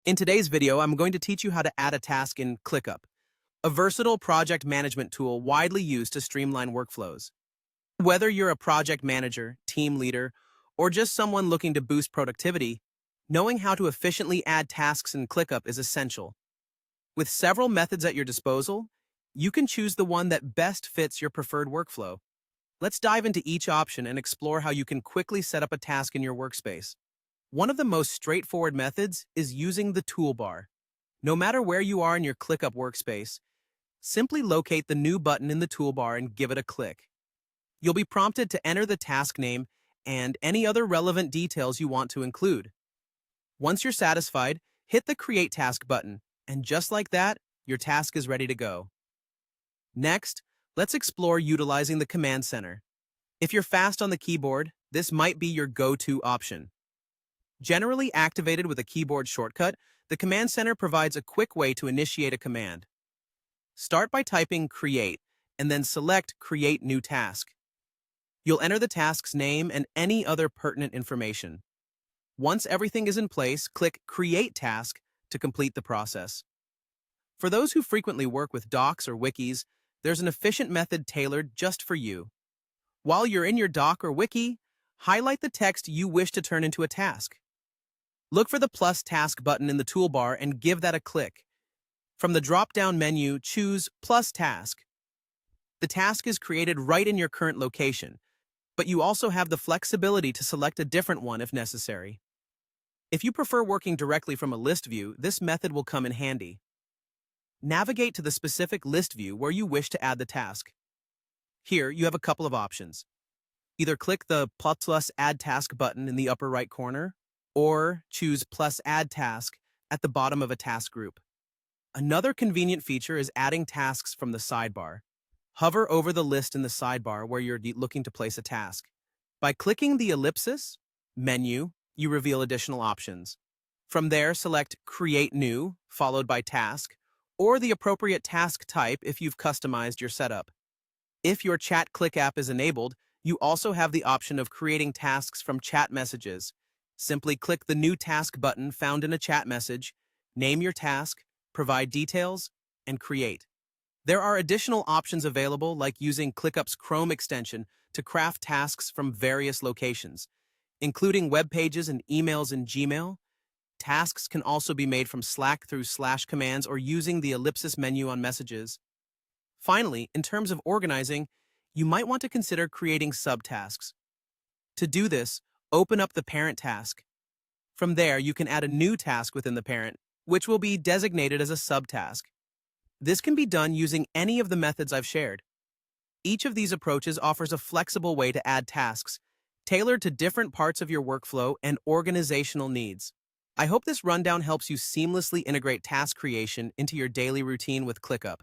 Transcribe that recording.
In today's video, I'm going to teach you how to add a task in Clickup, a versatile project management tool widely used to streamline workflows. Whether you're a project manager, team leader, or just someone looking to boost productivity, knowing how to efficiently add tasks in Clickup is essential. With several methods at your disposal, you can choose the one that best fits your preferred workflow. Let's dive into each option and explore how you can quickly set up a task in your workspace. One of the most straightforward methods is using the toolbar. No matter where you are in your ClickUp workspace, simply locate the New button in the toolbar and give it a click. You'll be prompted to enter the task name and any other relevant details you want to include. Once you're satisfied, hit the Create Task button, and just like that, your task is ready to go. Next, let's explore utilizing the Command Center. If you're fast on the keyboard, this might be your go-to option. Generally activated with a keyboard shortcut, the Command Center provides a quick way to initiate a command. Start by typing Create, and then select Create New Task. You'll enter the task's name and any other pertinent information. Once everything is in place, click Create Task to complete the process. For those who frequently work with docs or wikis, there's an efficient method tailored just for you. While you're in your doc or wiki, highlight the text you wish to turn into a task. Look for the plus task button in the toolbar and give that a click. From the drop-down menu, choose plus task. The task is created right in your current location, but you also have the flexibility to select a different one if necessary. If you prefer working directly from a list view, this method will come in handy. Navigate to the specific list view where you wish to add the task. Here, you have a couple of options. Either click the plus add task button in the upper right corner, or choose plus add task at the bottom of a task group. Another convenient feature is adding tasks from the sidebar. Hover over the list in the sidebar where you're looking to place a task. By clicking the ellipsis menu, you reveal additional options. From there, select Create New, followed by Task, or the appropriate task type if you've customized your setup. If your Chat Click app is enabled, you also have the option of creating tasks from chat messages. Simply click the New Task button found in a chat message, name your task, provide details, and create. There are additional options available, like using ClickUp's Chrome extension to craft tasks from various locations, including web pages and emails in Gmail. Tasks can also be made from Slack through slash commands or using the ellipsis menu on messages. Finally, in terms of organizing, you might want to consider creating subtasks. To do this, open up the parent task. From there, you can add a new task within the parent, which will be designated as a subtask. This can be done using any of the methods I've shared. Each of these approaches offers a flexible way to add tasks, tailored to different parts of your workflow and organizational needs. I hope this rundown helps you seamlessly integrate task creation into your daily routine with ClickUp.